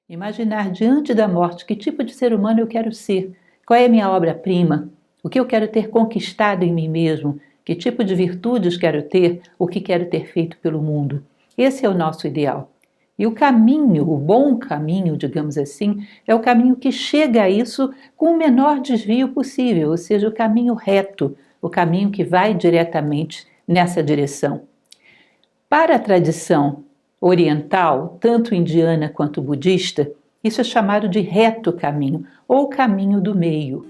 Imaginar diante da morte que tipo de ser humano eu quero ser, qual é a minha obra-prima, o que eu quero ter conquistado em mim mesmo, que tipo de virtudes quero ter, o que quero ter feito pelo mundo. Esse é o nosso ideal. E o caminho, o bom caminho, digamos assim, é o caminho que chega a isso com o menor desvio possível, ou seja, o caminho reto, o caminho que vai diretamente nessa direção. Para a tradição oriental, tanto indiana quanto budista, isso é chamado de reto caminho ou caminho do meio.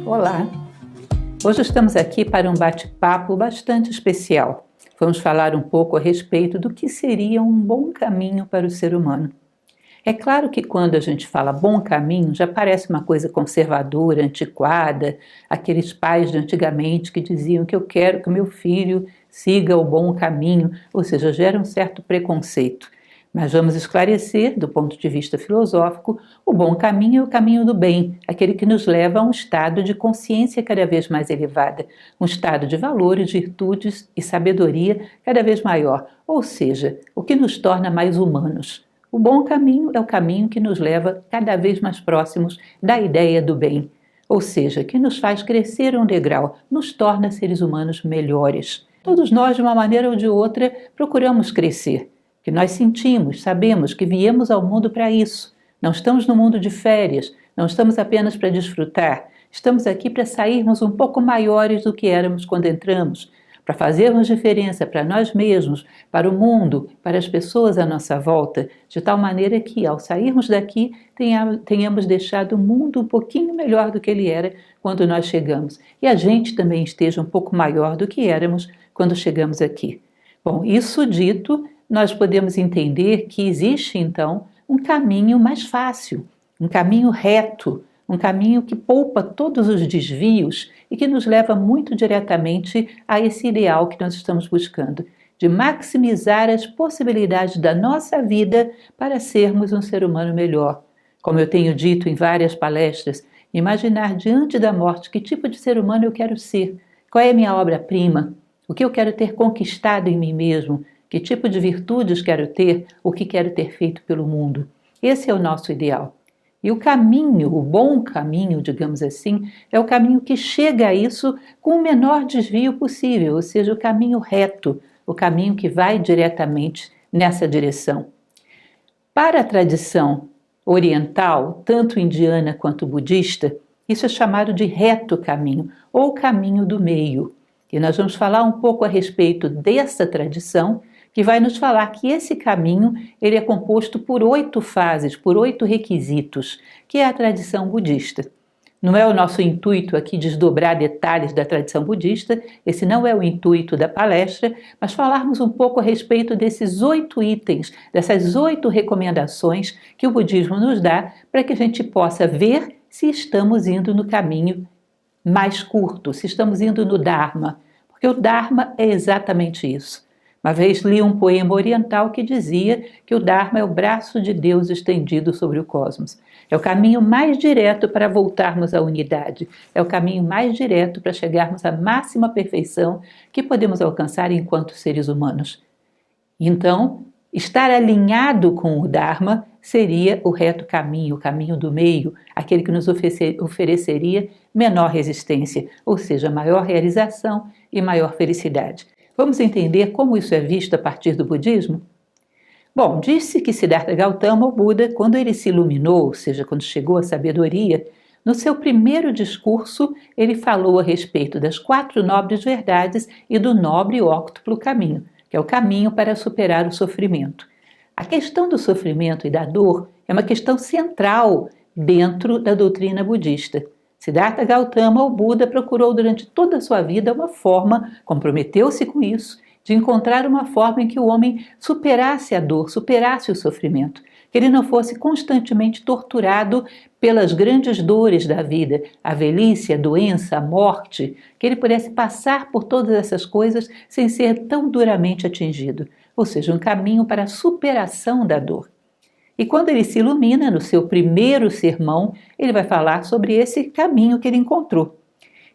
Olá! Hoje estamos aqui para um bate-papo bastante especial. Vamos falar um pouco a respeito do que seria um bom caminho para o ser humano. É claro que quando a gente fala bom caminho, já parece uma coisa conservadora, antiquada, aqueles pais de antigamente que diziam que eu quero que o meu filho siga o bom caminho, ou seja, gera um certo preconceito. Mas vamos esclarecer, do ponto de vista filosófico, o bom caminho é o caminho do bem, aquele que nos leva a um estado de consciência cada vez mais elevada, um estado de valores, virtudes e sabedoria cada vez maior, ou seja, o que nos torna mais humanos. O bom caminho é o caminho que nos leva cada vez mais próximos da ideia do bem, ou seja, que nos faz crescer um degrau, nos torna seres humanos melhores. Todos nós, de uma maneira ou de outra, procuramos crescer, que nós sentimos, sabemos que viemos ao mundo para isso. Não estamos no mundo de férias, não estamos apenas para desfrutar, estamos aqui para sairmos um pouco maiores do que éramos quando entramos, para fazermos diferença para nós mesmos, para o mundo, para as pessoas à nossa volta, de tal maneira que, ao sairmos daqui, tenhamos deixado o mundo um pouquinho melhor do que ele era quando nós chegamos. E a gente também esteja um pouco maior do que éramos quando chegamos aqui. Bom, isso dito, nós podemos entender que existe, então, um caminho mais fácil, um caminho reto, um caminho que poupa todos os desvios e que nos leva muito diretamente a esse ideal que nós estamos buscando, de maximizar as possibilidades da nossa vida para sermos um ser humano melhor. Como eu tenho dito em várias palestras, imaginar diante da morte que tipo de ser humano eu quero ser, qual é a minha obra-prima, o que eu quero ter conquistado em mim mesmo, que tipo de virtudes quero ter, o que quero ter feito pelo mundo. Esse é o nosso ideal. E o caminho, o bom caminho, digamos assim, é o caminho que chega a isso com o menor desvio possível, ou seja, o caminho reto, o caminho que vai diretamente nessa direção. Para a tradição oriental, tanto indiana quanto budista, isso é chamado de reto caminho ou caminho do meio. E nós vamos falar um pouco a respeito dessa tradição, que vai nos falar que esse caminho ele é composto por 8 fases, por 8 requisitos, que é a tradição budista. Não é o nosso intuito aqui desdobrar detalhes da tradição budista, esse não é o intuito da palestra, mas falarmos um pouco a respeito desses 8 itens, dessas 8 recomendações que o budismo nos dá para que a gente possa ver se estamos indo no caminho mais curto, se estamos indo no Dharma, porque o Dharma é exatamente isso. Uma vez li um poema oriental que dizia que o Dharma é o braço de Deus estendido sobre o cosmos. É o caminho mais direto para voltarmos à unidade. É o caminho mais direto para chegarmos à máxima perfeição que podemos alcançar enquanto seres humanos. Então, estar alinhado com o Dharma seria o reto caminho, o caminho do meio, aquele que nos ofereceria menor resistência, ou seja, maior realização e maior felicidade. Vamos entender como isso é visto a partir do budismo? Bom, disse que Siddhartha Gautama, o Buda, quando ele se iluminou, ou seja, quando chegou à sabedoria, no seu primeiro discurso, ele falou a respeito das 4 nobres verdades e do nobre e óctuplo caminho, que é o caminho para superar o sofrimento. A questão do sofrimento e da dor é uma questão central dentro da doutrina budista. Siddhartha Gautama, o Buda, procurou durante toda a sua vida uma forma, comprometeu-se com isso, de encontrar uma forma em que o homem superasse a dor, superasse o sofrimento, que ele não fosse constantemente torturado pelas grandes dores da vida, a velhice, a doença, a morte, que ele pudesse passar por todas essas coisas sem ser tão duramente atingido, ou seja, um caminho para a superação da dor. E quando ele se ilumina, no seu primeiro sermão, ele vai falar sobre esse caminho que ele encontrou.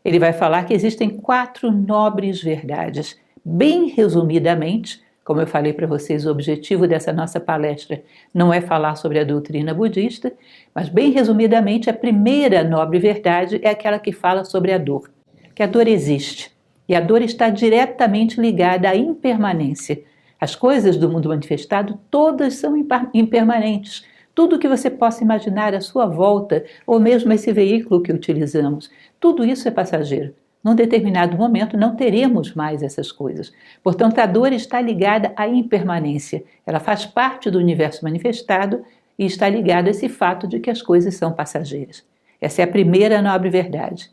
Ele vai falar que existem 4 nobres verdades. Bem resumidamente, como eu falei para vocês, o objetivo dessa nossa palestra não é falar sobre a doutrina budista, mas bem resumidamente, a primeira nobre verdade é aquela que fala sobre a dor, que a dor existe, e a dor está diretamente ligada à impermanência. As coisas do mundo manifestado, todas são impermanentes. Tudo que você possa imaginar à sua volta, ou mesmo esse veículo que utilizamos, tudo isso é passageiro. Num determinado momento não teremos mais essas coisas. Portanto, a dor está ligada à impermanência. Ela faz parte do universo manifestado e está ligada a esse fato de que as coisas são passageiras. Essa é a primeira nobre verdade.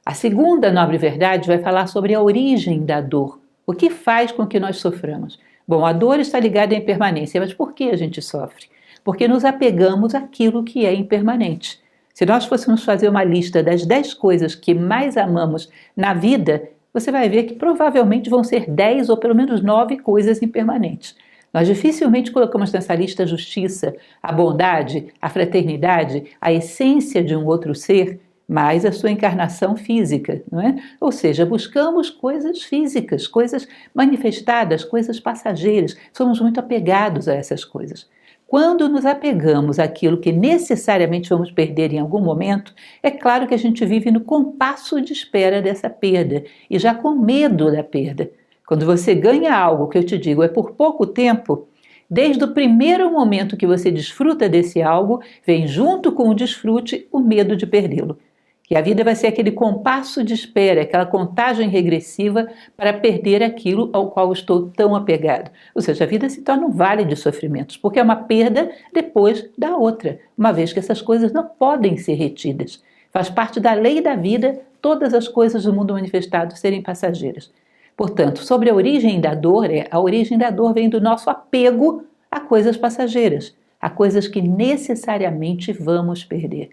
A segunda nobre verdade vai falar sobre a origem da dor. O que faz com que nós soframos? Bom, a dor está ligada à impermanência, mas por que a gente sofre? Porque nos apegamos àquilo que é impermanente. Se nós fôssemos fazer uma lista das 10 coisas que mais amamos na vida, você vai ver que provavelmente vão ser 10 ou pelo menos 9 coisas impermanentes. Nós dificilmente colocamos nessa lista a justiça, a bondade, a fraternidade, a essência de um outro ser, mais a sua encarnação física, não é? Ou seja, buscamos coisas físicas, coisas manifestadas, coisas passageiras. Somos muito apegados a essas coisas. Quando nos apegamos àquilo que necessariamente vamos perder em algum momento, é claro que a gente vive no compasso de espera dessa perda e já com medo da perda. Quando você ganha algo que eu te digo é por pouco tempo, desde o primeiro momento que você desfruta desse algo, vem junto com o desfrute o medo de perdê-lo. Que a vida vai ser aquele compasso de espera, aquela contagem regressiva para perder aquilo ao qual estou tão apegado. Ou seja, a vida se torna um vale de sofrimentos, porque é uma perda depois da outra, uma vez que essas coisas não podem ser retidas. Faz parte da lei da vida todas as coisas do mundo manifestado serem passageiras. Portanto, sobre a origem da dor, a origem da dor vem do nosso apego a coisas passageiras, a coisas que necessariamente vamos perder.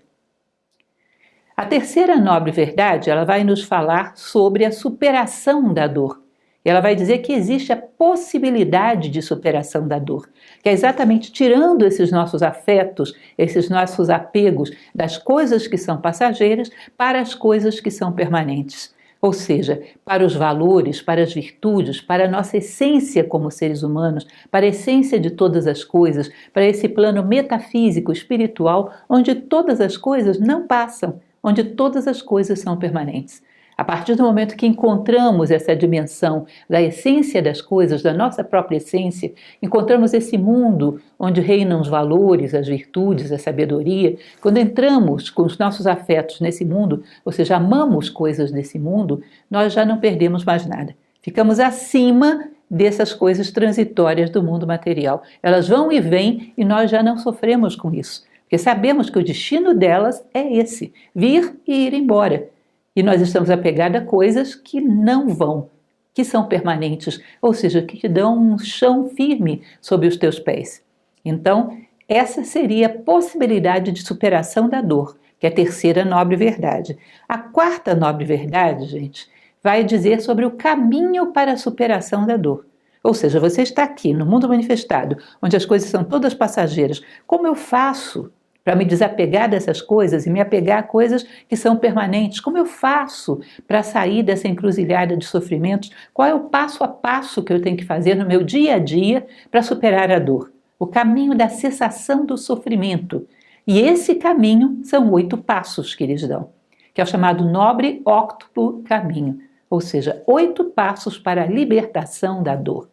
A terceira nobre verdade, ela vai nos falar sobre a superação da dor. Ela vai dizer que existe a possibilidade de superação da dor, que é exatamente tirando esses nossos afetos, esses nossos apegos das coisas que são passageiras para as coisas que são permanentes. Ou seja, para os valores, para as virtudes, para a nossa essência como seres humanos, para a essência de todas as coisas, para esse plano metafísico, espiritual, onde todas as coisas não passam, onde todas as coisas são permanentes. A partir do momento que encontramos essa dimensão da essência das coisas, da nossa própria essência, encontramos esse mundo onde reinam os valores, as virtudes, a sabedoria, quando entramos com os nossos afetos nesse mundo, ou seja, amamos coisas desse mundo, nós já não perdemos mais nada. Ficamos acima dessas coisas transitórias do mundo material. Elas vão e vêm e nós já não sofremos com isso. Porque sabemos que o destino delas é esse, vir e ir embora. E nós estamos apegados a coisas que não vão, que são permanentes, ou seja, que te dão um chão firme sob os teus pés. Então, essa seria a possibilidade de superação da dor, que é a terceira nobre verdade. A quarta nobre verdade, gente, vai dizer sobre o caminho para a superação da dor. Ou seja, você está aqui no mundo manifestado, onde as coisas são todas passageiras. Como eu faço para me desapegar dessas coisas e me apegar a coisas que são permanentes? Como eu faço para sair dessa encruzilhada de sofrimentos? Qual é o passo a passo que eu tenho que fazer no meu dia a dia para superar a dor? O caminho da cessação do sofrimento. E esse caminho são 8 passos que eles dão, que é o chamado nobre óctuplo caminho, ou seja, 8 passos para a libertação da dor.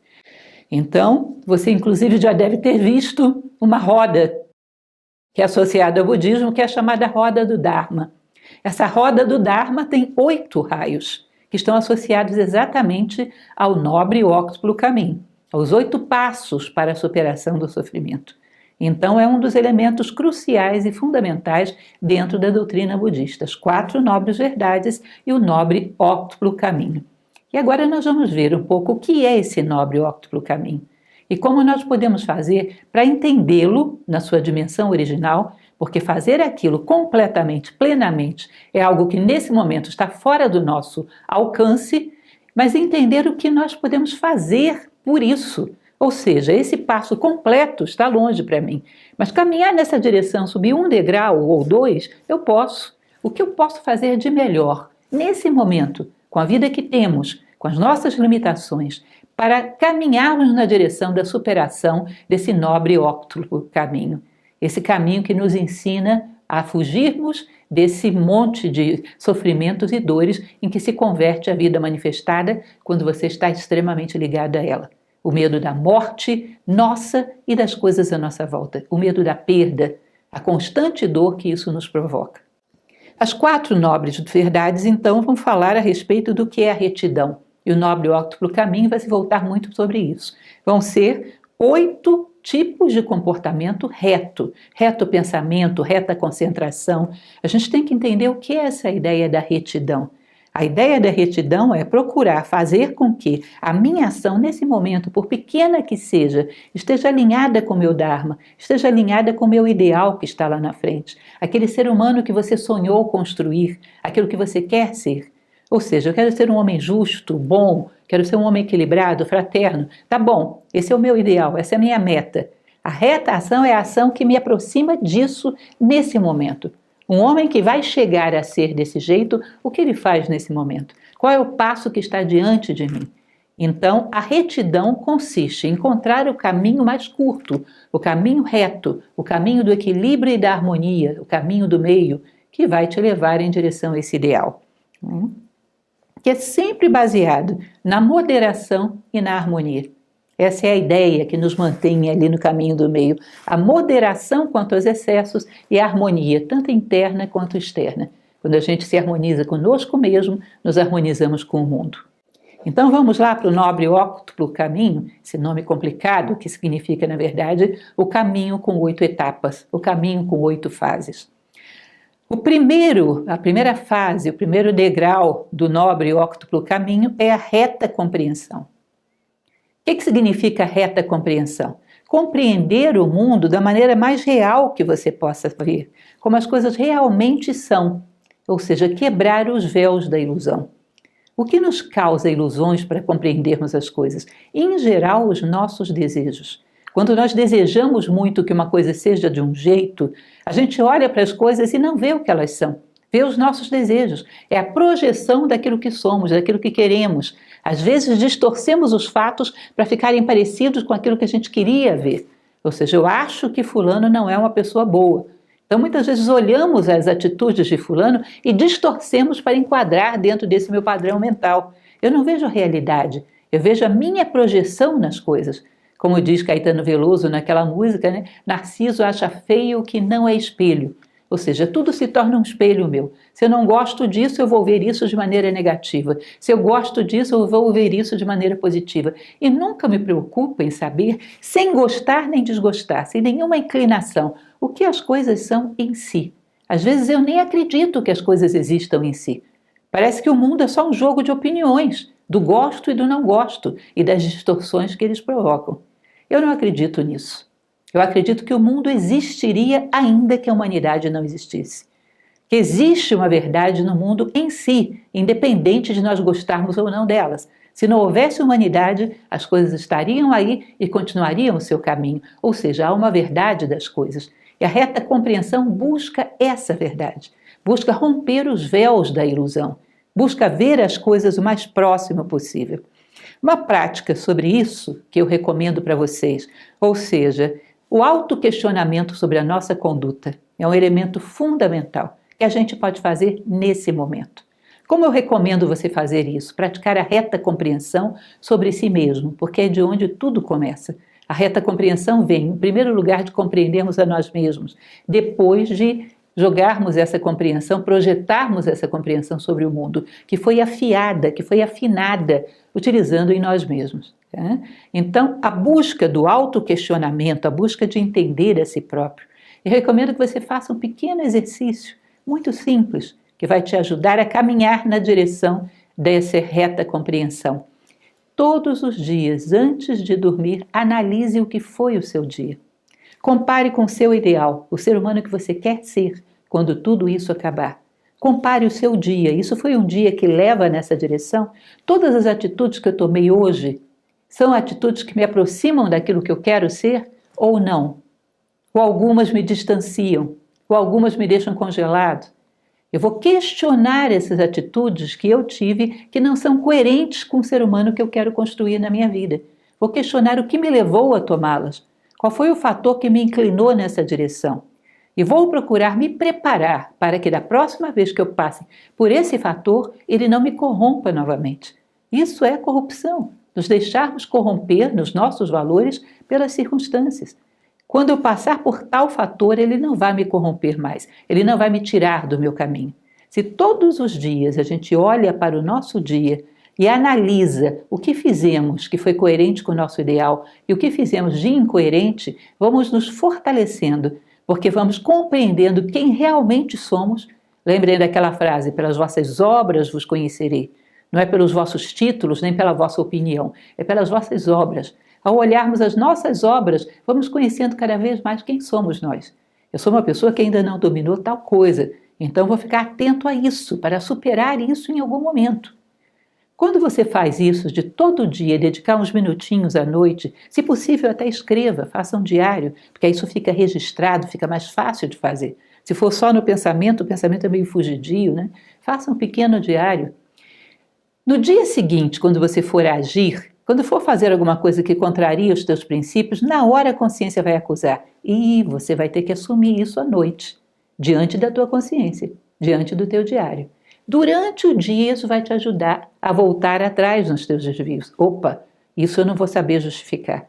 Então, você inclusive já deve ter visto uma roda que é associada ao budismo, que é a chamada roda do Dharma. Essa roda do Dharma tem 8 raios, que estão associados exatamente ao nobre óctuplo caminho, aos 8 passos para a superação do sofrimento. Então, é um dos elementos cruciais e fundamentais dentro da doutrina budista, as 4 nobres verdades e o nobre óctuplo caminho. E agora nós vamos ver um pouco o que é esse nobre óctuplo caminho e como nós podemos fazer para entendê-lo na sua dimensão original, porque fazer aquilo completamente, plenamente, é algo que nesse momento está fora do nosso alcance, mas entender o que nós podemos fazer por isso. Ou seja, esse passo completo está longe para mim, mas caminhar nessa direção, subir 1 degrau ou 2, eu posso. O que eu posso fazer de melhor nesse momento, com a vida que temos, com as nossas limitações, para caminharmos na direção da superação desse nobre e óctuplo caminho. Esse caminho que nos ensina a fugirmos desse monte de sofrimentos e dores em que se converte a vida manifestada quando você está extremamente ligado a ela. O medo da morte nossa e das coisas à nossa volta. O medo da perda, a constante dor que isso nos provoca. As 4 nobres verdades, então, vão falar a respeito do que é a retidão. E o nobre óctuplo caminho vai se voltar muito sobre isso. Vão ser 8 tipos de comportamento reto. Reto pensamento, reta concentração. A gente tem que entender o que é essa ideia da retidão. A ideia da retidão é procurar fazer com que a minha ação nesse momento, por pequena que seja, esteja alinhada com o meu Dharma, esteja alinhada com o meu ideal que está lá na frente, aquele ser humano que você sonhou construir, aquilo que você quer ser. Ou seja, eu quero ser um homem justo, bom, quero ser um homem equilibrado, fraterno. Tá bom, esse é o meu ideal, essa é a minha meta. A reta ação é a ação que me aproxima disso nesse momento. Um homem que vai chegar a ser desse jeito, o que ele faz nesse momento? Qual é o passo que está diante de mim? Então, a retidão consiste em encontrar o caminho mais curto, o caminho reto, o caminho do equilíbrio e da harmonia, o caminho do meio, que vai te levar em direção a esse ideal. Que é sempre baseado na moderação e na harmonia. Essa é a ideia que nos mantém ali no caminho do meio. A moderação quanto aos excessos e a harmonia, tanto interna quanto externa. Quando a gente se harmoniza conosco mesmo, nos harmonizamos com o mundo. Então vamos lá para o nobre óctuplo caminho, esse nome complicado que significa, na verdade, o caminho com 8 etapas, o caminho com 8 fases. A primeira fase, o primeiro degrau do nobre óctuplo caminho é a reta compreensão. O que significa reta compreensão? Compreender o mundo da maneira mais real que você possa ver, como as coisas realmente são, ou seja, quebrar os véus da ilusão. O que nos causa ilusões para compreendermos as coisas? Em geral, os nossos desejos. Quando nós desejamos muito que uma coisa seja de um jeito, a gente olha para as coisas e não vê o que elas são. Vê os nossos desejos. É a projeção daquilo que somos, daquilo que queremos. Às vezes distorcemos os fatos para ficarem parecidos com aquilo que a gente queria ver. Ou seja, eu acho que fulano não é uma pessoa boa. Então muitas vezes olhamos as atitudes de fulano e distorcemos para enquadrar dentro desse meu padrão mental. Eu não vejo a realidade, eu vejo a minha projeção nas coisas. Como diz Caetano Veloso naquela música, né? Narciso acha feio o que não é espelho. Ou seja, tudo se torna um espelho meu. Se eu não gosto disso, eu vou ver isso de maneira negativa. Se eu gosto disso, eu vou ver isso de maneira positiva. E nunca me preocupo em saber, sem gostar nem desgostar, sem nenhuma inclinação, o que as coisas são em si. Às vezes eu nem acredito que as coisas existam em si. Parece que o mundo é só um jogo de opiniões, do gosto e do não gosto, e das distorções que eles provocam. Eu não acredito nisso. Eu acredito que o mundo existiria ainda que a humanidade não existisse. Que existe uma verdade no mundo em si, independente de nós gostarmos ou não delas. Se não houvesse humanidade, as coisas estariam aí e continuariam o seu caminho. Ou seja, há uma verdade das coisas. E a reta compreensão busca essa verdade. Busca romper os véus da ilusão. Busca ver as coisas o mais próximo possível. Uma prática sobre isso que eu recomendo para vocês, ou seja, o autoquestionamento sobre a nossa conduta é um elemento fundamental que a gente pode fazer nesse momento. Como eu recomendo você fazer isso? Praticar a reta compreensão sobre si mesmo, porque é de onde tudo começa. A reta compreensão vem, em primeiro lugar, de compreendermos a nós mesmos, depois de jogarmos essa compreensão, projetarmos essa compreensão sobre o mundo, que foi afiada, que foi afinada, utilizando em nós mesmos. Tá? Então, a busca do autoquestionamento, a busca de entender a si próprio. Eu recomendo que você faça um pequeno exercício, muito simples, que vai te ajudar a caminhar na direção dessa reta compreensão. Todos os dias, antes de dormir, analise o que foi o seu dia. Compare com o seu ideal, o ser humano que você quer ser quando tudo isso acabar. Compare o seu dia. Isso foi um dia que leva nessa direção? Todas as atitudes que eu tomei hoje são atitudes que me aproximam daquilo que eu quero ser ou não? Ou algumas me distanciam? Ou algumas me deixam congelado? Eu vou questionar essas atitudes que eu tive que não são coerentes com o ser humano que eu quero construir na minha vida. Vou questionar o que me levou a tomá-las. Qual foi o fator que me inclinou nessa direção? E vou procurar me preparar para que da próxima vez que eu passe por esse fator, ele não me corrompa novamente. Isso é corrupção, nos deixarmos corromper nos nossos valores pelas circunstâncias. Quando eu passar por tal fator, ele não vai me corromper mais, ele não vai me tirar do meu caminho. Se todos os dias a gente olha para o nosso dia e analisa o que fizemos que foi coerente com o nosso ideal e o que fizemos de incoerente, vamos nos fortalecendo, porque vamos compreendendo quem realmente somos. Lembrem daquela frase: pelas vossas obras vos conhecerei. Não é pelos vossos títulos, nem pela vossa opinião, é pelas vossas obras. Ao olharmos as nossas obras, vamos conhecendo cada vez mais quem somos nós. Eu sou uma pessoa que ainda não dominou tal coisa, então vou ficar atento a isso, para superar isso em algum momento. Quando você faz isso de todo dia, dedicar uns minutinhos à noite, se possível até escreva, faça um diário, porque aí isso fica registrado, fica mais fácil de fazer. Se for só no pensamento, o pensamento é meio fugidio, né? Faça um pequeno diário. No dia seguinte, quando você for agir, quando for fazer alguma coisa que contraria os teus princípios, na hora a consciência vai acusar. E você vai ter que assumir isso à noite, diante da tua consciência, diante do teu diário. Durante o dia, isso vai te ajudar a voltar atrás nos teus desvios. Opa, isso eu não vou saber justificar.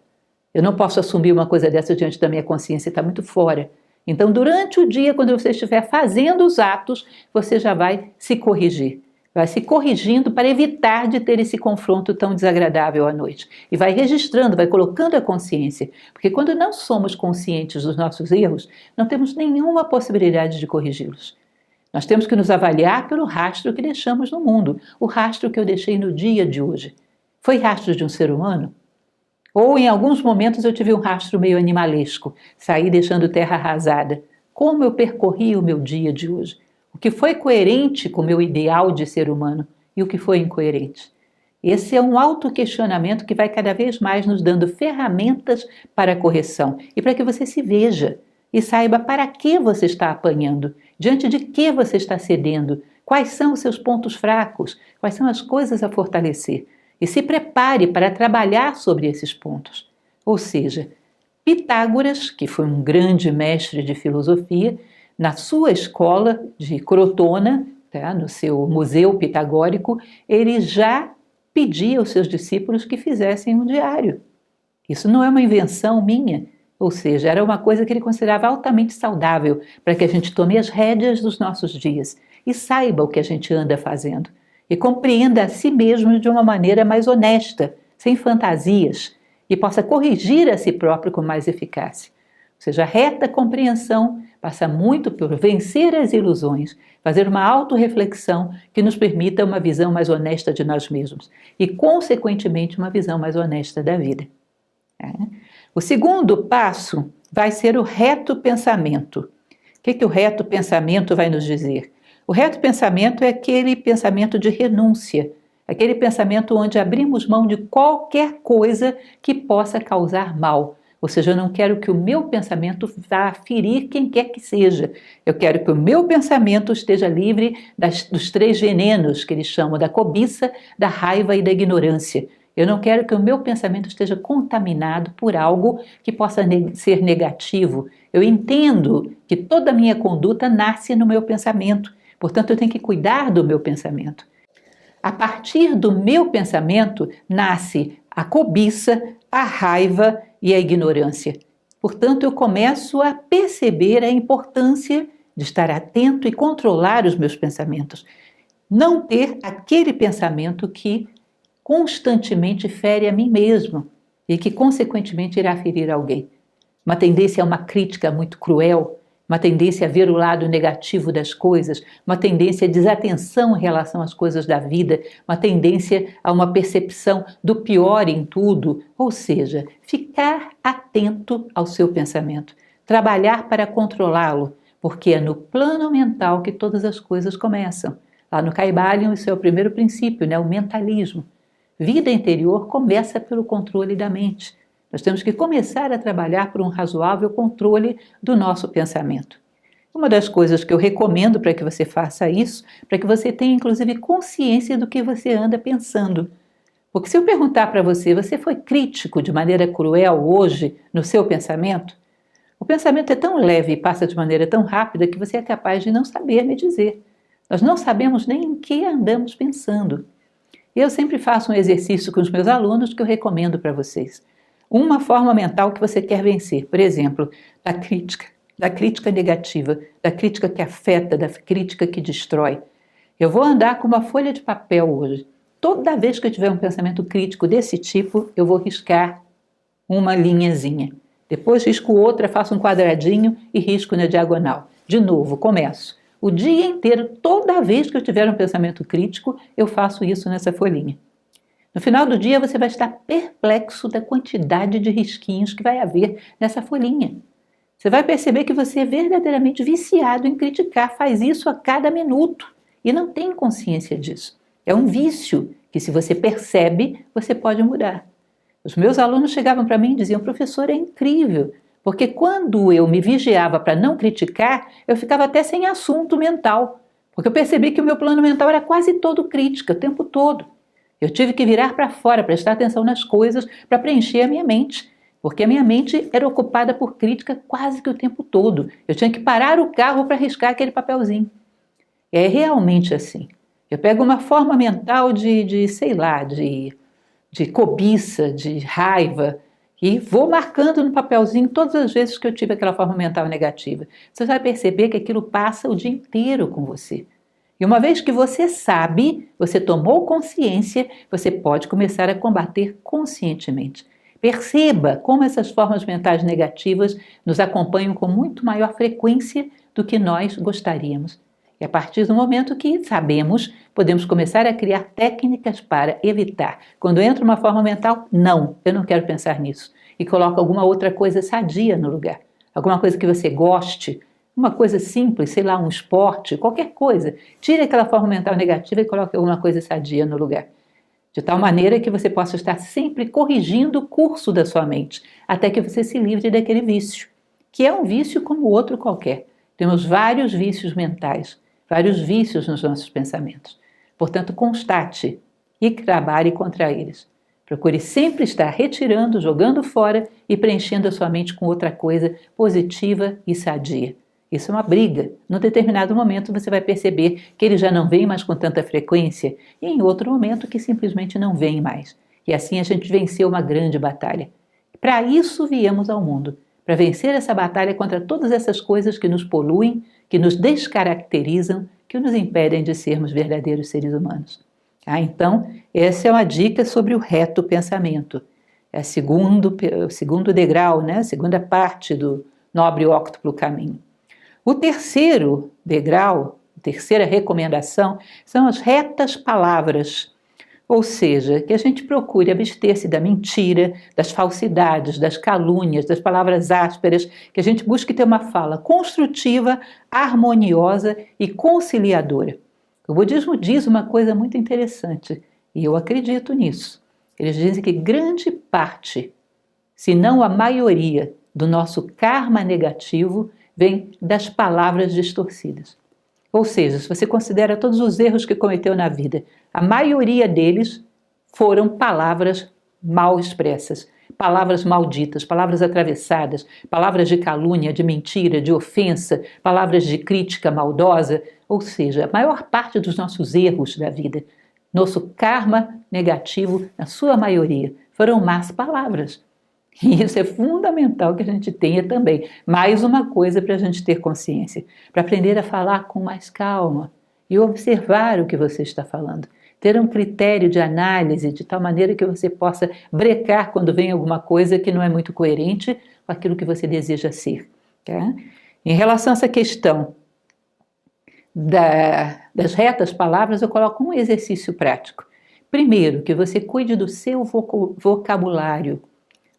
Eu não posso assumir uma coisa dessa diante da minha consciência, está muito fora. Então, durante o dia, quando você estiver fazendo os atos, você já vai se corrigir. Vai se corrigindo para evitar de ter esse confronto tão desagradável à noite. E vai registrando, vai colocando a consciência. Porque quando não somos conscientes dos nossos erros, não temos nenhuma possibilidade de corrigi-los. Nós temos que nos avaliar pelo rastro que deixamos no mundo, o rastro que eu deixei no dia de hoje. Foi rastro de um ser humano? Ou em alguns momentos eu tive um rastro meio animalesco, saí deixando terra arrasada. Como eu percorri o meu dia de hoje? O que foi coerente com o meu ideal de ser humano e o que foi incoerente? Esse é um autoquestionamento que vai cada vez mais nos dando ferramentas para a correção e para que você se veja e saiba para que você está apanhando, diante de que você está cedendo, quais são os seus pontos fracos, quais são as coisas a fortalecer. E se prepare para trabalhar sobre esses pontos. Ou seja, Pitágoras, que foi um grande mestre de filosofia, na sua escola de Crotona, tá, no seu museu pitagórico, ele já pedia aos seus discípulos que fizessem um diário. Isso não é uma invenção minha. Ou seja, era uma coisa que ele considerava altamente saudável para que a gente tome as rédeas dos nossos dias e saiba o que a gente anda fazendo e compreenda a si mesmo de uma maneira mais honesta, sem fantasias, e possa corrigir a si próprio com mais eficácia. Ou seja, a reta compreensão passa muito por vencer as ilusões, fazer uma autorreflexão que nos permita uma visão mais honesta de nós mesmos e, consequentemente, uma visão mais honesta da vida. O segundo passo vai ser o reto pensamento. O que o reto pensamento vai nos dizer? O reto pensamento é aquele pensamento de renúncia, aquele pensamento onde abrimos mão de qualquer coisa que possa causar mal. Ou seja, eu não quero que o meu pensamento vá ferir quem quer que seja. Eu quero que o meu pensamento esteja livre dos 3 venenos que eles chamam da cobiça, da raiva e da ignorância. Eu não quero que o meu pensamento esteja contaminado por algo que possa ser negativo. Eu entendo que toda a minha conduta nasce no meu pensamento. Portanto, eu tenho que cuidar do meu pensamento. A partir do meu pensamento nasce a cobiça, a raiva e a ignorância. Portanto, eu começo a perceber a importância de estar atento e controlar os meus pensamentos. Não ter aquele pensamento que constantemente fere a mim mesmo e que, consequentemente, irá ferir alguém. Uma tendência a uma crítica muito cruel, uma tendência a ver o lado negativo das coisas, uma tendência a desatenção em relação às coisas da vida, uma tendência a uma percepção do pior em tudo, ou seja, ficar atento ao seu pensamento, trabalhar para controlá-lo, porque é no plano mental que todas as coisas começam. Lá no Kybalion, isso é o primeiro princípio, né? O mentalismo. Vida interior começa pelo controle da mente. Nós temos que começar a trabalhar por um razoável controle do nosso pensamento. Uma das coisas que eu recomendo para que você faça isso, para que você tenha inclusive consciência do que você anda pensando. Porque se eu perguntar para você, você foi crítico de maneira cruel hoje no seu pensamento? O pensamento é tão leve e passa de maneira tão rápida que você é capaz de não saber me dizer. Nós não sabemos nem em que andamos pensando. Eu sempre faço um exercício com os meus alunos que eu recomendo para vocês. Uma forma mental que você quer vencer, por exemplo, da crítica negativa, da crítica que afeta, da crítica que destrói. Eu vou andar com uma folha de papel hoje. Toda vez que eu tiver um pensamento crítico desse tipo, eu vou riscar uma linhazinha. Depois risco outra, faço um quadradinho e risco na diagonal. De novo, começo. O dia inteiro, toda vez que eu tiver um pensamento crítico, eu faço isso nessa folhinha. No final do dia, você vai estar perplexo da quantidade de risquinhos que vai haver nessa folhinha. Você vai perceber que você é verdadeiramente viciado em criticar, faz isso a cada minuto e não tem consciência disso. É um vício que, se você percebe, você pode mudar. Os meus alunos chegavam para mim e diziam: professor, é incrível, porque quando eu me vigiava para não criticar, eu ficava até sem assunto mental, porque eu percebi que o meu plano mental era quase todo crítica, o tempo todo. Eu tive que virar para fora, prestar atenção nas coisas para preencher a minha mente, porque a minha mente era ocupada por crítica quase que o tempo todo. Eu tinha que parar o carro para riscar aquele papelzinho. É realmente assim. Eu pego uma forma mental de cobiça, de raiva, e vou marcando no papelzinho todas as vezes que eu tive aquela forma mental negativa. Você vai perceber que aquilo passa o dia inteiro com você. E uma vez que você sabe, você tomou consciência, você pode começar a combater conscientemente. Perceba como essas formas mentais negativas nos acompanham com muito maior frequência do que nós gostaríamos. E a partir do momento que sabemos, podemos começar a criar técnicas para evitar. Quando entra uma forma mental, não, eu não quero pensar nisso. E coloca alguma outra coisa sadia no lugar. Alguma coisa que você goste, uma coisa simples, sei lá, um esporte, qualquer coisa. Tire aquela forma mental negativa e coloque alguma coisa sadia no lugar. De tal maneira que você possa estar sempre corrigindo o curso da sua mente, até que você se livre daquele vício, que é um vício como outro qualquer. Temos vários vícios mentais, vários vícios nos nossos pensamentos. Portanto, constate e trabalhe contra eles. Procure sempre estar retirando, jogando fora e preenchendo a sua mente com outra coisa positiva e sadia. Isso é uma briga. Num determinado momento você vai perceber que ele já não vem mais com tanta frequência e em outro momento que simplesmente não vem mais. E assim a gente venceu uma grande batalha. Para isso viemos ao mundo, para vencer essa batalha contra todas essas coisas que nos poluem, que nos descaracterizam, que nos impedem de sermos verdadeiros seres humanos. Então, essa é uma dica sobre o reto pensamento. É o segundo degrau, né? A segunda parte do nobre óctuplo caminho. O terceiro degrau, a terceira recomendação, são as retas palavras. Ou seja, que a gente procure abster-se da mentira, das falsidades, das calúnias, das palavras ásperas, que a gente busque ter uma fala construtiva, harmoniosa e conciliadora. O budismo diz uma coisa muito interessante, e eu acredito nisso. Eles dizem que grande parte, se não a maioria, do nosso karma negativo vem das palavras distorcidas. Ou seja, se você considera todos os erros que cometeu na vida, a maioria deles foram palavras mal expressas, palavras malditas, palavras atravessadas, palavras de calúnia, de mentira, de ofensa, palavras de crítica maldosa. Ou seja, a maior parte dos nossos erros da vida, nosso karma negativo, na sua maioria, foram más palavras. E isso é fundamental que a gente tenha também. Mais uma coisa para a gente ter consciência, para aprender a falar com mais calma e observar o que você está falando. Ter um critério de análise de tal maneira que você possa brecar quando vem alguma coisa que não é muito coerente com aquilo que você deseja ser. Tá? Em relação a essa questão das retas palavras, eu coloco um exercício prático. Primeiro, que você cuide do seu vocabulário.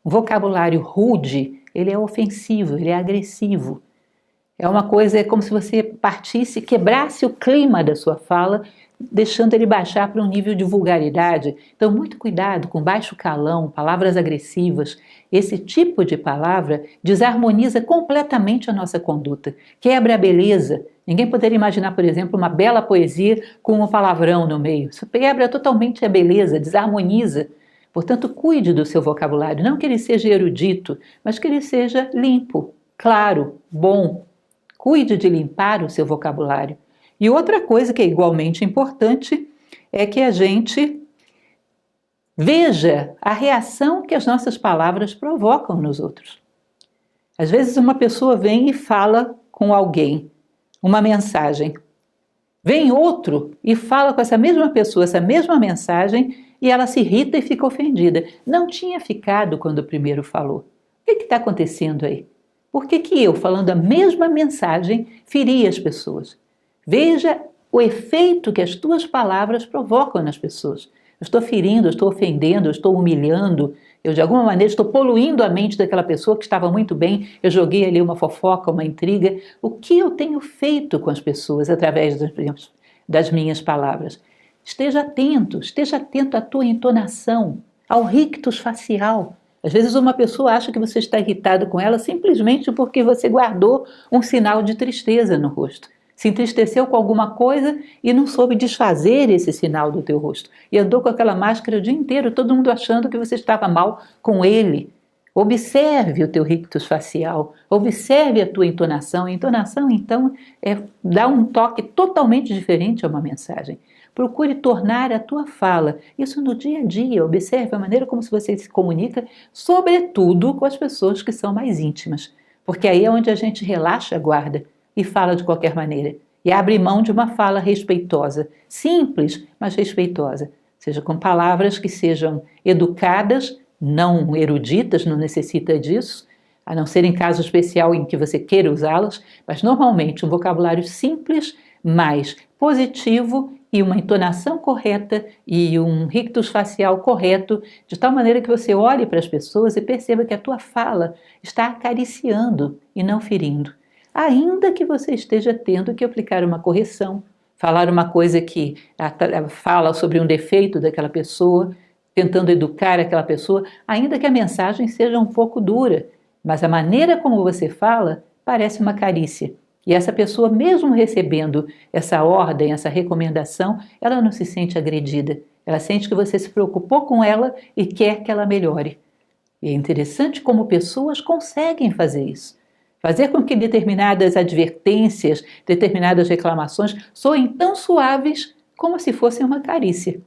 O vocabulário rude, ele é ofensivo, ele é agressivo. É uma coisa, é como se você partisse, quebrasse o clima da sua fala deixando ele baixar para um nível de vulgaridade. Então, muito cuidado com baixo calão, palavras agressivas. Esse tipo de palavra desarmoniza completamente a nossa conduta, quebra a beleza. Ninguém poderia imaginar, por exemplo, uma bela poesia com um palavrão no meio. Isso quebra totalmente a beleza, desarmoniza. Portanto, cuide do seu vocabulário, não que ele seja erudito, mas que ele seja limpo, claro, bom. Cuide de limpar o seu vocabulário. E outra coisa que é igualmente importante é que a gente veja a reação que as nossas palavras provocam nos outros. Às vezes uma pessoa vem e fala com alguém uma mensagem. Vem outro e fala com essa mesma pessoa, essa mesma mensagem, e ela se irrita e fica ofendida. Não tinha ficado quando o primeiro falou. O que está acontecendo aí? Por que eu, falando a mesma mensagem, feri as pessoas? Veja o efeito que as tuas palavras provocam nas pessoas. Eu estou ferindo, eu estou ofendendo, eu estou humilhando, eu de alguma maneira estou poluindo a mente daquela pessoa que estava muito bem, eu joguei ali uma fofoca, uma intriga. O que eu tenho feito com as pessoas através das minhas palavras? Esteja atento à tua entonação, ao rictus facial. Às vezes uma pessoa acha que você está irritado com ela simplesmente porque você guardou um sinal de tristeza no rosto. Se entristeceu com alguma coisa e não soube desfazer esse sinal do teu rosto. E andou com aquela máscara o dia inteiro, todo mundo achando que você estava mal com ele. Observe o teu rictus facial, observe a tua entonação. A entonação, então, dá um toque totalmente diferente a uma mensagem. Procure tornar a tua fala, isso no dia a dia, observe a maneira como você se comunica, sobretudo com as pessoas que são mais íntimas, porque aí é onde a gente relaxa a guarda e fala de qualquer maneira, e abre mão de uma fala respeitosa, simples, mas respeitosa, seja com palavras que sejam educadas, não eruditas, não necessita disso, a não ser em caso especial em que você queira usá-las, mas normalmente um vocabulário simples, mais positivo e uma entonação correta e um rictus facial correto, de tal maneira que você olhe para as pessoas e perceba que a tua fala está acariciando e não ferindo. Ainda que você esteja tendo que aplicar uma correção, falar uma coisa que fala sobre um defeito daquela pessoa, tentando educar aquela pessoa, ainda que a mensagem seja um pouco dura, mas a maneira como você fala parece uma carícia. E essa pessoa, mesmo recebendo essa ordem, essa recomendação, ela não se sente agredida. Ela sente que você se preocupou com ela e quer que ela melhore. E é interessante como pessoas conseguem fazer isso. Fazer com que determinadas advertências, determinadas reclamações soem tão suaves como se fossem uma carícia,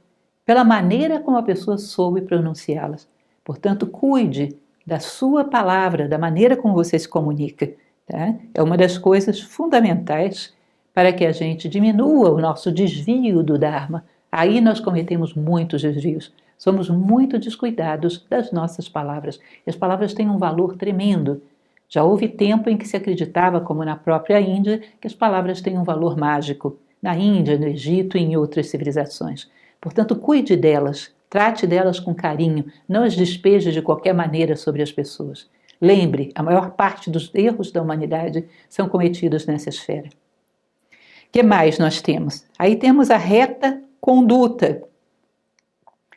pela maneira como a pessoa soube pronunciá-las. Portanto, cuide da sua palavra, da maneira como você se comunica. Tá? É uma das coisas fundamentais para que a gente diminua o nosso desvio do Dharma. Aí nós cometemos muitos desvios. Somos muito descuidados das nossas palavras. E as palavras têm um valor tremendo. Já houve tempo em que se acreditava, como na própria Índia, que as palavras têm um valor mágico. Na Índia, no Egito e em outras civilizações. Portanto, cuide delas, trate delas com carinho, não as despeje de qualquer maneira sobre as pessoas. Lembre, a maior parte dos erros da humanidade são cometidos nessa esfera. O que mais nós temos? Aí temos a reta conduta.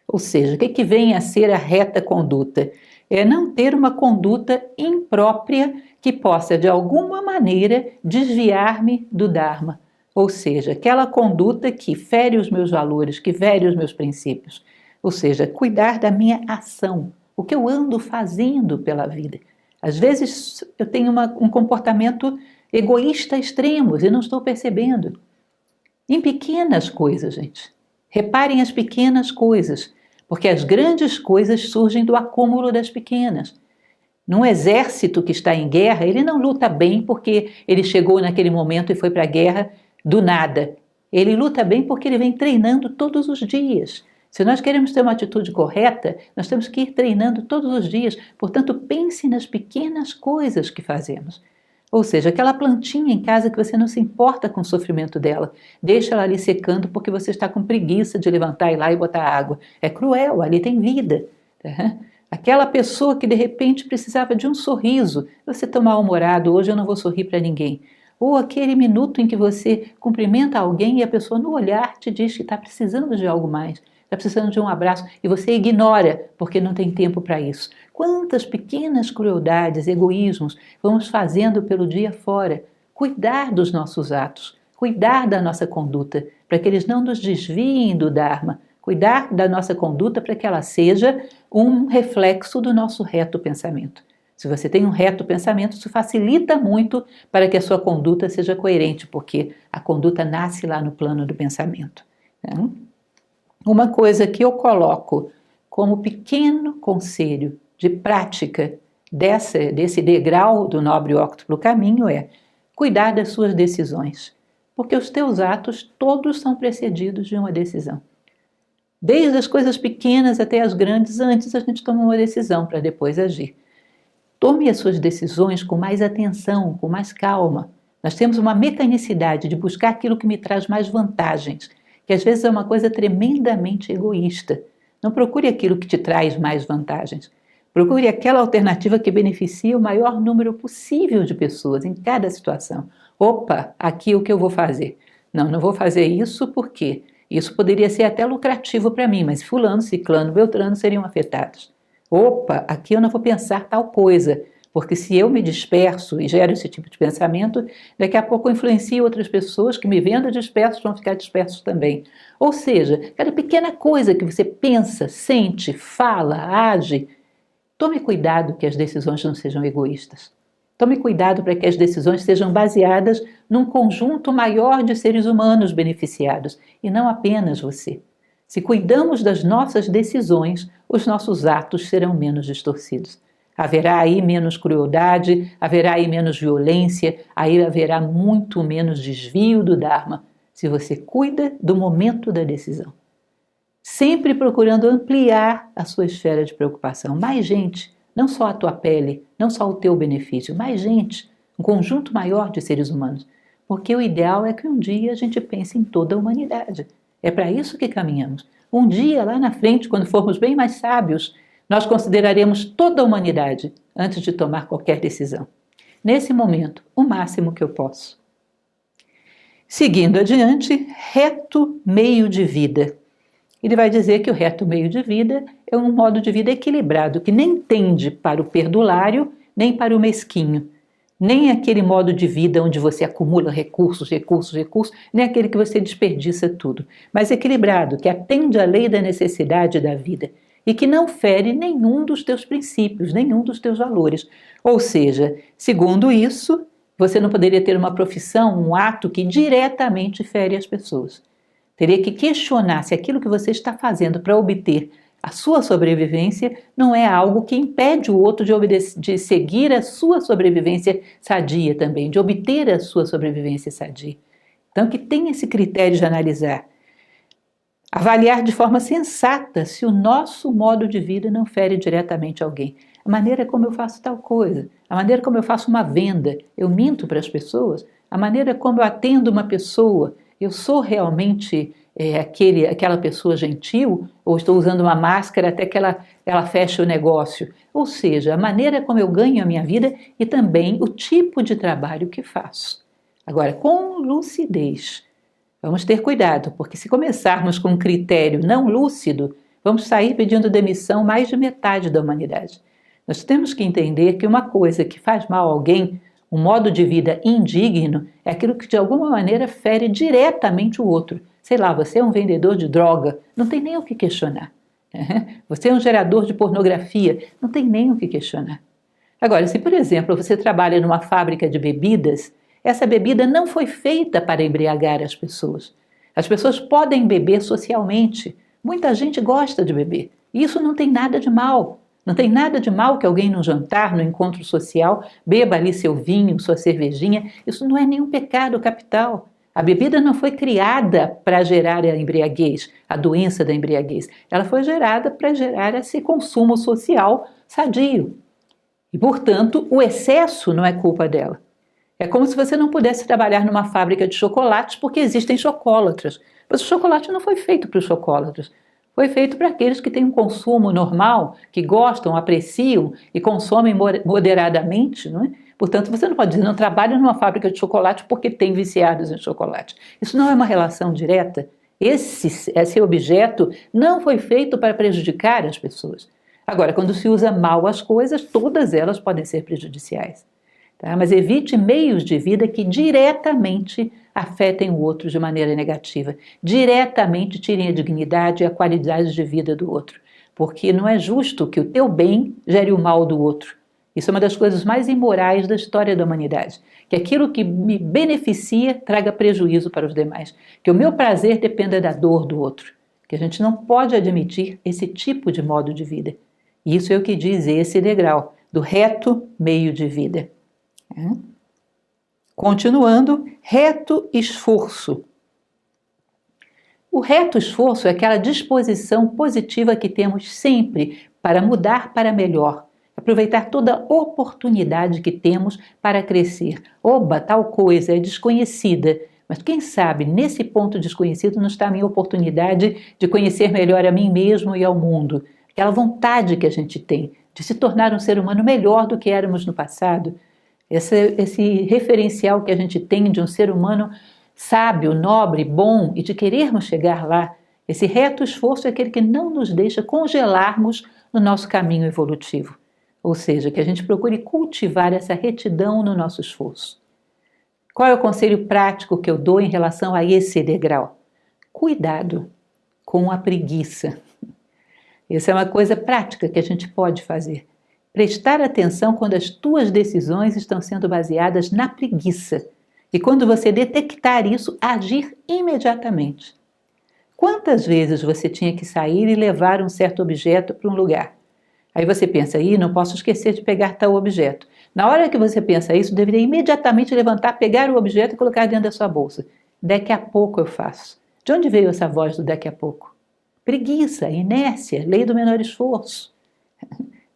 Ou seja, o que vem a ser a reta conduta? É não ter uma conduta imprópria que possa, de alguma maneira, desviar-me do Dharma. Ou seja, aquela conduta que fere os meus valores, que fere os meus princípios. Ou seja, cuidar da minha ação, o que eu ando fazendo pela vida. Às vezes eu tenho um comportamento egoísta extremo e não estou percebendo. Em pequenas coisas, gente. Reparem as pequenas coisas, porque as grandes coisas surgem do acúmulo das pequenas. Num exército que está em guerra, ele não luta bem porque ele chegou naquele momento e foi para a guerra do nada. Ele luta bem porque ele vem treinando todos os dias. Se nós queremos ter uma atitude correta, nós temos que ir treinando todos os dias. Portanto, pense nas pequenas coisas que fazemos. Ou seja, aquela plantinha em casa que você não se importa com o sofrimento dela. Deixa ela ali secando porque você está com preguiça de levantar e ir lá e botar água. É cruel, ali tem vida. Tá? Aquela pessoa que de repente precisava de um sorriso. Você está mal-humorado, hoje eu não vou sorrir para ninguém. ou aquele minuto em que você cumprimenta alguém e a pessoa no olhar te diz que está precisando de algo mais, está precisando de um abraço e você ignora porque não tem tempo para isso. Quantas pequenas crueldades, egoísmos vamos fazendo pelo dia fora? Cuidar dos nossos atos, cuidar da nossa conduta, para que eles não nos desviem do Dharma, cuidar da nossa conduta para que ela seja um reflexo do nosso reto pensamento. Se você tem um reto pensamento, isso facilita muito para que a sua conduta seja coerente, porque a conduta nasce lá no plano do pensamento. Né? Uma coisa que eu coloco como pequeno conselho de prática desse degrau do nobre e óctuplo caminho é cuidar das suas decisões, porque os teus atos todos são precedidos de uma decisão. Desde as coisas pequenas até as grandes, antes a gente toma uma decisão para depois agir. Tome as suas decisões com mais atenção, com mais calma. Nós temos uma mecanicidade de buscar aquilo que me traz mais vantagens, que às vezes é uma coisa tremendamente egoísta. Não procure aquilo que te traz mais vantagens. Procure aquela alternativa que beneficia o maior número possível de pessoas em cada situação. Opa, aqui o que eu vou fazer? Não vou fazer isso porque isso poderia ser até lucrativo para mim, mas fulano, ciclano, beltrano seriam afetados. Opa, aqui eu não vou pensar tal coisa, porque se eu me disperso e gero esse tipo de pensamento, daqui a pouco eu influencio outras pessoas que me vendo dispersos vão ficar dispersos também. Ou seja, cada pequena coisa que você pensa, sente, fala, age, tome cuidado que as decisões não sejam egoístas. Tome cuidado para que as decisões sejam baseadas num conjunto maior de seres humanos beneficiados, e não apenas você. Se cuidamos das nossas decisões, os nossos atos serão menos distorcidos. Haverá aí menos crueldade, haverá aí menos violência, aí haverá muito menos desvio do Dharma, se você cuida do momento da decisão. Sempre procurando ampliar a sua esfera de preocupação. Mais gente, não só a tua pele, não só o teu benefício, mais gente, um conjunto maior de seres humanos. Porque o ideal é que um dia a gente pense em toda a humanidade. É para isso que caminhamos. Um dia, lá na frente, quando formos bem mais sábios, nós consideraremos toda a humanidade antes de tomar qualquer decisão. Nesse momento, o máximo que eu posso. Seguindo adiante, reto meio de vida. Ele vai dizer que o reto meio de vida é um modo de vida equilibrado, que nem tende para o perdulário, nem para o mesquinho. Nem aquele modo de vida onde você acumula recursos, nem aquele que você desperdiça tudo, mas equilibrado, que atende à lei da necessidade da vida e que não fere nenhum dos teus princípios, nenhum dos teus valores. Ou seja, segundo isso, você não poderia ter uma profissão, um ato que diretamente fere as pessoas. Teria que questionar se aquilo que você está fazendo para obter a sua sobrevivência não é algo que impede o outro de seguir a sua sobrevivência sadia também, de obter a sua sobrevivência sadia. Então, que tem esse critério de analisar. Avaliar de forma sensata se o nosso modo de vida não fere diretamente alguém. A maneira como eu faço tal coisa, a maneira como eu faço uma venda, eu minto para as pessoas, a maneira como eu atendo uma pessoa, eu sou realmente aquela pessoa gentil, ou estou usando uma máscara até que ela feche o negócio. Ou seja, a maneira como eu ganho a minha vida e também o tipo de trabalho que faço. Agora, com lucidez, vamos ter cuidado, porque se começarmos com um critério não lúcido, vamos sair pedindo demissão mais de metade da humanidade. Nós temos que entender que uma coisa que faz mal a alguém, um modo de vida indigno, é aquilo que de alguma maneira fere diretamente o outro. Sei lá, você é um vendedor de droga, não tem nem o que questionar. Você é um gerador de pornografia, não tem nem o que questionar. Agora, se por exemplo você trabalha numa fábrica de bebidas, essa bebida não foi feita para embriagar as pessoas. As pessoas podem beber socialmente. Muita gente gosta de beber. E isso não tem nada de mal. Não tem nada de mal que alguém num jantar, no encontro social, beba ali seu vinho, sua cervejinha. Isso não é nenhum pecado capital. A bebida não foi criada para gerar a embriaguez, a doença da embriaguez. Ela foi gerada para gerar esse consumo social sadio. E, portanto, o excesso não é culpa dela. É como se você não pudesse trabalhar numa fábrica de chocolates porque existem chocólatras. Mas o chocolate não foi feito para os chocólatras. Foi feito para aqueles que têm um consumo normal, que gostam, apreciam e consomem moderadamente, não é? Portanto, você não pode dizer, não trabalho numa fábrica de chocolate porque tem viciados em chocolate. Isso não é uma relação direta. Esse objeto não foi feito para prejudicar as pessoas. Agora, quando se usa mal as coisas, todas elas podem ser prejudiciais. Tá? Mas evite meios de vida que diretamente afetem o outro de maneira negativa, diretamente tirem a dignidade e a qualidade de vida do outro, porque não é justo que o teu bem gere o mal do outro. Isso é uma das coisas mais imorais da história da humanidade, que aquilo que me beneficia traga prejuízo para os demais, que o meu prazer dependa da dor do outro, que a gente não pode admitir esse tipo de modo de vida. E isso é o que diz esse degrau, do reto meio de vida. Continuando, reto esforço. O reto esforço é aquela disposição positiva que temos sempre para mudar para melhor, aproveitar toda a oportunidade que temos para crescer. Oba, tal coisa é desconhecida, mas quem sabe nesse ponto desconhecido não está a minha oportunidade de conhecer melhor a mim mesmo e ao mundo. Aquela vontade que a gente tem de se tornar um ser humano melhor do que éramos no passado. Esse referencial que a gente tem de um ser humano sábio, nobre, bom e de querermos chegar lá, esse reto esforço é aquele que não nos deixa congelarmos no nosso caminho evolutivo. Ou seja, que a gente procure cultivar essa retidão no nosso esforço. Qual é o conselho prático que eu dou em relação a esse degrau? Cuidado com a preguiça. Essa é uma coisa prática que a gente pode fazer. Prestar atenção quando as tuas decisões estão sendo baseadas na preguiça. E quando você detectar isso, agir imediatamente. Quantas vezes você tinha que sair e levar um certo objeto para um lugar? Aí você pensa, não posso esquecer de pegar tal objeto. Na hora que você pensa isso, deveria imediatamente levantar, pegar o objeto e colocar dentro da sua bolsa. Daqui a pouco eu faço. De onde veio essa voz do daqui a pouco? Preguiça, inércia, lei do menor esforço.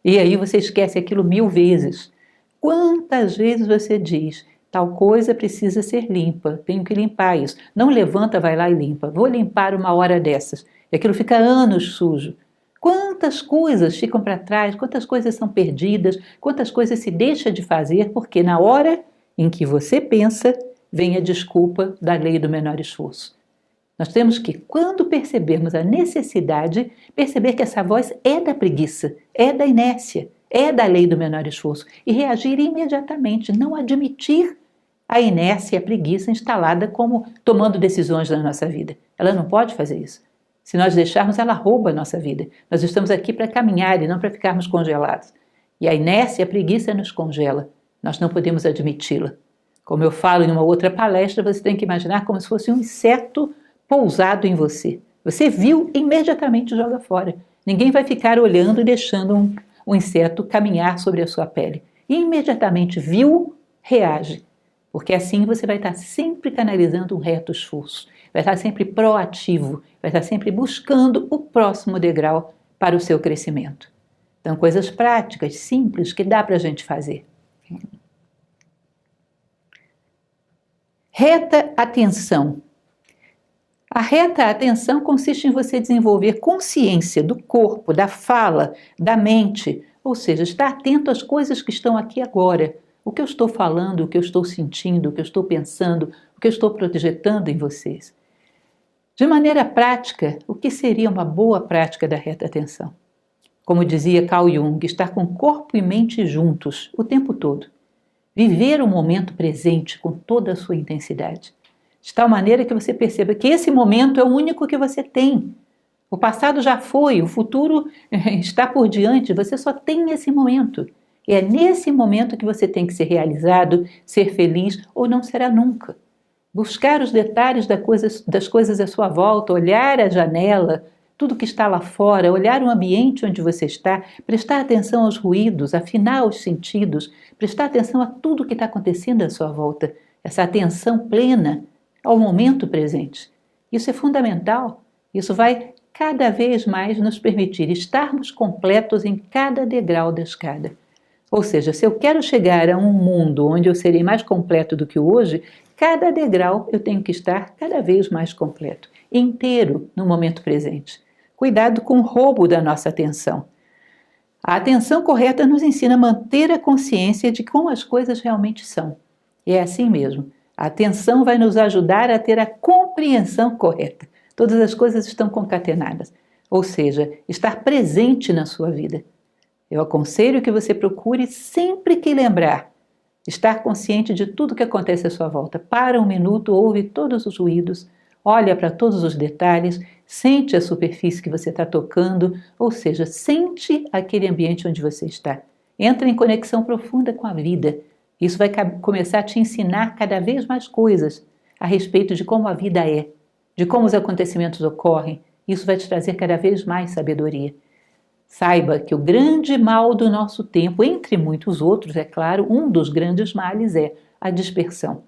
E aí você esquece aquilo 1000 vezes. Quantas vezes você diz, tal coisa precisa ser limpa, tenho que limpar isso. Não levanta, vai lá e limpa. Vou limpar uma hora dessas. E aquilo fica anos sujo. Quantas coisas ficam para trás, quantas coisas são perdidas, quantas coisas se deixa de fazer, porque na hora em que você pensa, vem a desculpa da lei do menor esforço. Nós temos que, quando percebermos a necessidade, perceber que essa voz é da preguiça, é da inércia, é da lei do menor esforço e reagir imediatamente, não admitir a inércia e a preguiça instalada como tomando decisões na nossa vida. Ela não pode fazer isso. Se nós deixarmos, ela rouba a nossa vida. Nós estamos aqui para caminhar e não para ficarmos congelados. E a inércia e a preguiça nos congela. Nós não podemos admiti-la. Como eu falo em uma outra palestra, você tem que imaginar como se fosse um inseto pousado em você. Você viu, imediatamente joga fora. Ninguém vai ficar olhando e deixando um inseto caminhar sobre a sua pele. E imediatamente viu, reage. Porque assim você vai estar sempre canalizando um reto esforço. Vai estar sempre proativo. Vai estar sempre buscando o próximo degrau para o seu crescimento. Então, coisas práticas, simples, que dá para a gente fazer. Reta atenção. A reta atenção consiste em você desenvolver consciência do corpo, da fala, da mente, ou seja, estar atento às coisas que estão aqui agora. O que eu estou falando, o que eu estou sentindo, o que eu estou pensando, o que eu estou projetando em vocês. De maneira prática, o que seria uma boa prática da reta atenção? Como dizia Carl Jung, estar com corpo e mente juntos o tempo todo. Viver o momento presente com toda a sua intensidade. De tal maneira que você perceba que esse momento é o único que você tem. O passado já foi, o futuro está por diante, você só tem esse momento. E é nesse momento que você tem que ser realizado, ser feliz ou não será nunca. Buscar os detalhes das coisas à sua volta, olhar a janela, tudo que está lá fora, olhar o ambiente onde você está, prestar atenção aos ruídos, afinar os sentidos, prestar atenção a tudo que está acontecendo à sua volta. Essa atenção plena ao momento presente. Isso é fundamental. Isso vai cada vez mais nos permitir estarmos completos em cada degrau da escada. Ou seja, se eu quero chegar a um mundo onde eu serei mais completo do que hoje, cada degrau eu tenho que estar cada vez mais completo, inteiro no momento presente. Cuidado com o roubo da nossa atenção. A atenção correta nos ensina a manter a consciência de como as coisas realmente são. E é assim mesmo. A atenção vai nos ajudar a ter a compreensão correta. Todas as coisas estão concatenadas, ou seja, estar presente na sua vida. Eu aconselho que você procure sempre que lembrar, estar consciente de tudo que acontece à sua volta. Para um minuto, ouve todos os ruídos, olha para todos os detalhes, sente a superfície que você está tocando, ou seja, sente aquele ambiente onde você está. Entra em conexão profunda com a vida. Isso vai começar a te ensinar cada vez mais coisas a respeito de como a vida é, de como os acontecimentos ocorrem. Isso vai te trazer cada vez mais sabedoria. Saiba que o grande mal do nosso tempo, entre muitos outros, é claro, um dos grandes males é a dispersão.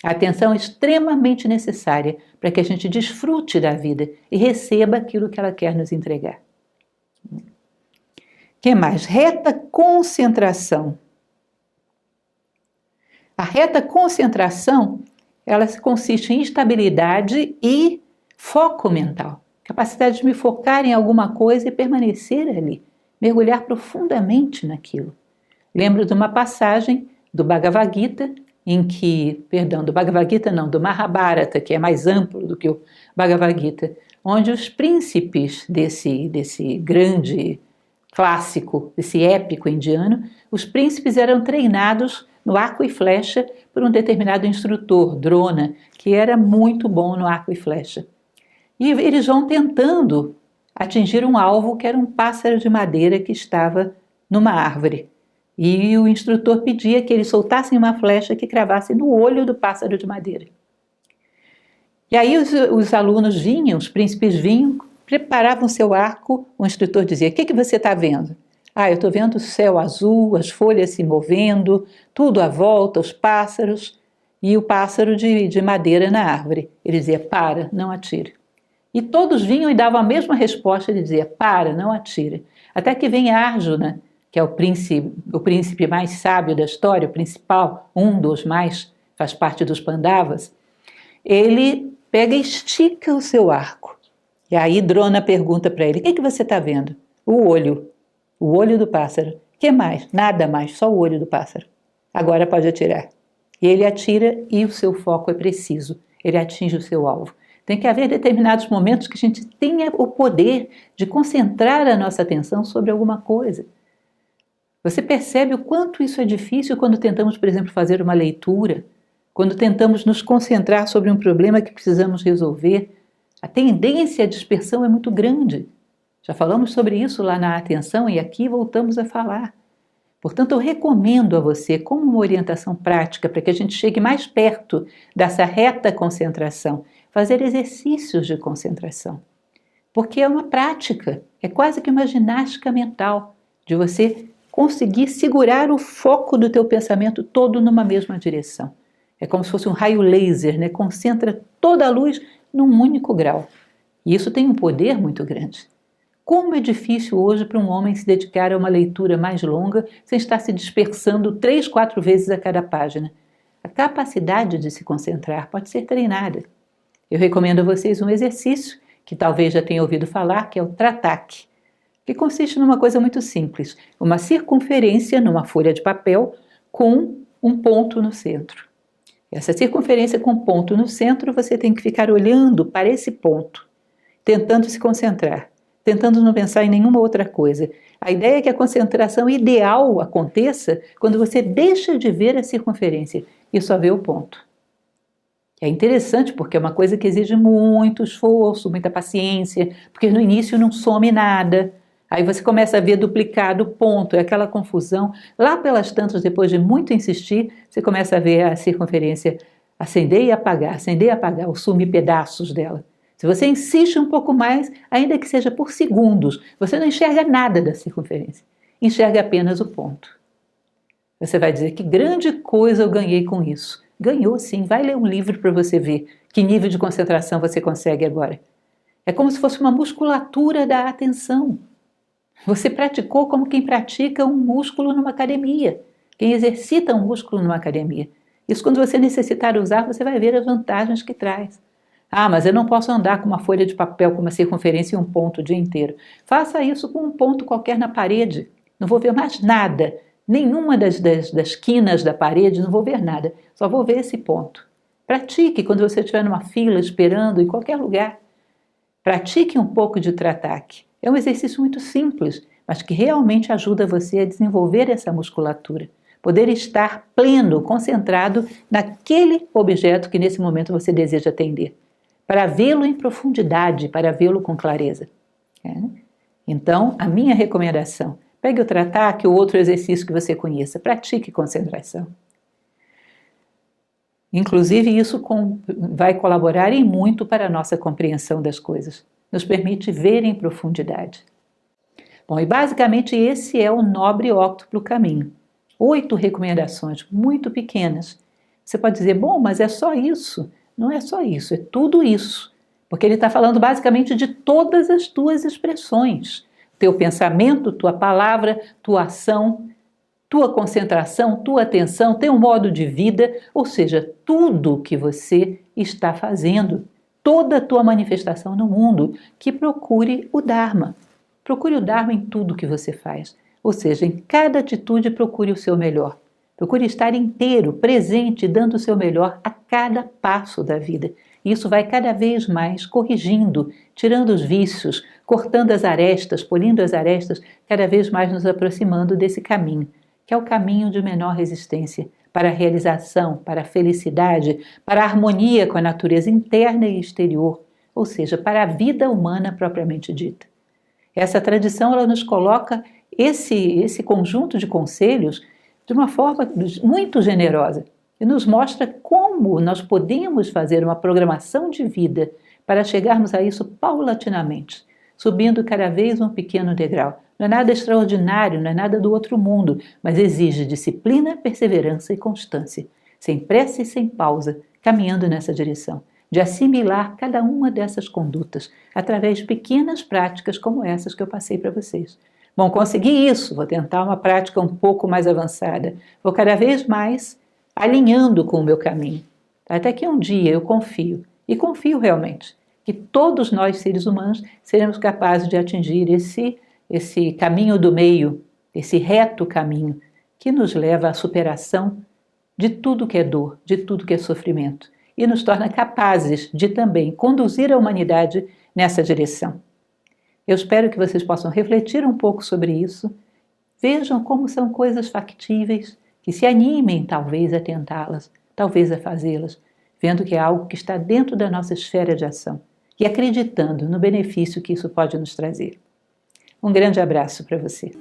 A atenção é extremamente necessária para que a gente desfrute da vida e receba aquilo que ela quer nos entregar. O que mais? Reta concentração. A reta concentração, ela consiste em estabilidade e foco mental. Capacidade de me focar em alguma coisa e permanecer ali, mergulhar profundamente naquilo. Lembro de uma passagem do Bhagavad Gita, do Mahabharata, que é mais amplo do que o Bhagavad Gita, onde os príncipes desse grande clássico, desse épico indiano, os príncipes eram treinados no arco e flecha por um determinado instrutor, Drona, que era muito bom no arco e flecha. E eles vão tentando atingir um alvo que era um pássaro de madeira que estava numa árvore. E o instrutor pedia que eles soltassem uma flecha que cravasse no olho do pássaro de madeira. E aí os alunos vinham, os príncipes vinham, preparavam seu arco, o instrutor dizia: "O que você está vendo?" "Ah, eu estou vendo o céu azul, as folhas se movendo, tudo à volta, os pássaros e o pássaro de madeira na árvore." Ele dizia: "Para, não atire." E todos vinham e davam a mesma resposta, ele dizia: "Para, não atire." Até que vem Arjuna, que é o príncipe mais sábio da história, o principal, um dos mais, faz parte dos Pandavas. Ele pega e estica o seu arco. E aí Drona pergunta para ele: "O que você está vendo?" O olho do pássaro. Que mais? Nada mais, só o olho do pássaro. Agora pode atirar. E ele atira e o seu foco é preciso, ele atinge o seu alvo. Tem que haver determinados momentos que a gente tenha o poder de concentrar a nossa atenção sobre alguma coisa. Você percebe o quanto isso é difícil quando tentamos, por exemplo, fazer uma leitura, quando tentamos nos concentrar sobre um problema que precisamos resolver. A tendência à dispersão é muito grande. Já falamos sobre isso lá na atenção e aqui voltamos a falar. Portanto, eu recomendo a você, como uma orientação prática para que a gente chegue mais perto dessa reta concentração, fazer exercícios de concentração. Porque é uma prática, é quase que uma ginástica mental, de você conseguir segurar o foco do teu pensamento todo numa mesma direção. É como se fosse um raio laser, né? Concentra toda a luz num único grau. E isso tem um poder muito grande. Como é difícil hoje para um homem se dedicar a uma leitura mais longa sem estar se dispersando 3, 4 vezes a cada página. A capacidade de se concentrar pode ser treinada. Eu recomendo a vocês um exercício que talvez já tenham ouvido falar, que é o Tratak, que consiste numa coisa muito simples, uma circunferência numa folha de papel com um ponto no centro. Essa circunferência com ponto no centro, você tem que ficar olhando para esse ponto, tentando se concentrar, tentando não pensar em nenhuma outra coisa. A ideia é que a concentração ideal aconteça quando você deixa de ver a circunferência e só vê o ponto. É interessante porque é uma coisa que exige muito esforço, muita paciência, porque no início não some nada. Aí você começa a ver duplicado o ponto, é aquela confusão. Lá pelas tantas, depois de muito insistir, você começa a ver a circunferência acender e apagar, ou sumir pedaços dela. Se você insiste um pouco mais, ainda que seja por segundos, você não enxerga nada da circunferência, enxerga apenas o ponto. Você vai dizer: que grande coisa eu ganhei com isso. Ganhou sim, vai ler um livro para você ver que nível de concentração você consegue agora. É como se fosse uma musculatura da atenção. Você praticou como quem pratica um músculo numa academia, quem exercita um músculo numa academia. Isso, quando você necessitar usar, você vai ver as vantagens que traz. Ah, mas eu não posso andar com uma folha de papel com uma circunferência e um ponto o dia inteiro. Faça isso com um ponto qualquer na parede. Não vou ver mais nada. Nenhuma das quinas da parede, não vou ver nada. Só vou ver esse ponto. Pratique quando você estiver numa fila esperando em qualquer lugar. Pratique um pouco de Trirataki. É um exercício muito simples, mas que realmente ajuda você a desenvolver essa musculatura. Poder estar pleno, concentrado naquele objeto que nesse momento você deseja atender. Para vê-lo em profundidade, para vê-lo com clareza. Então, a minha recomendação, pegue o Trirataki ou outro exercício que você conheça, pratique concentração. Inclusive, isso vai colaborar em muito para a nossa compreensão das coisas, nos permite ver em profundidade. Bom, e basicamente esse é o nobre óctuplo caminho. 8 recomendações muito pequenas. Você pode dizer, bom, mas é só isso. Não é só isso, é tudo isso. Porque ele está falando basicamente de todas as tuas expressões. Teu pensamento, tua palavra, tua ação, tua concentração, tua atenção, teu modo de vida, ou seja, tudo que você está fazendo, toda a tua manifestação no mundo, que procure o Dharma. Procure o Dharma em tudo que você faz. Ou seja, em cada atitude procure o seu melhor. Procure estar inteiro, presente, dando o seu melhor a cada passo da vida. E isso vai cada vez mais corrigindo, tirando os vícios, cortando as arestas, polindo as arestas, cada vez mais nos aproximando desse caminho, que é o caminho de menor resistência para a realização, para a felicidade, para a harmonia com a natureza interna e exterior, ou seja, para a vida humana propriamente dita. Essa tradição ela nos coloca esse conjunto de conselhos de uma forma muito generosa e nos mostra como nós podemos fazer uma programação de vida para chegarmos a isso paulatinamente, subindo cada vez um pequeno degrau. Não é nada extraordinário, não é nada do outro mundo, mas exige disciplina, perseverança e constância, sem pressa e sem pausa, caminhando nessa direção, de assimilar cada uma dessas condutas através de pequenas práticas como essas que eu passei para vocês. Bom, consegui isso, vou tentar uma prática um pouco mais avançada, vou cada vez mais alinhando com o meu caminho, até que um dia eu confio, e confio realmente, que todos nós seres humanos seremos capazes de atingir esse caminho do meio, esse reto caminho que nos leva à superação de tudo que é dor, de tudo que é sofrimento, e nos torna capazes de também conduzir a humanidade nessa direção. Eu espero que vocês possam refletir um pouco sobre isso, vejam como são coisas factíveis, que se animem talvez a tentá-las, talvez a fazê-las, vendo que é algo que está dentro da nossa esfera de ação e acreditando no benefício que isso pode nos trazer. Um grande abraço para você.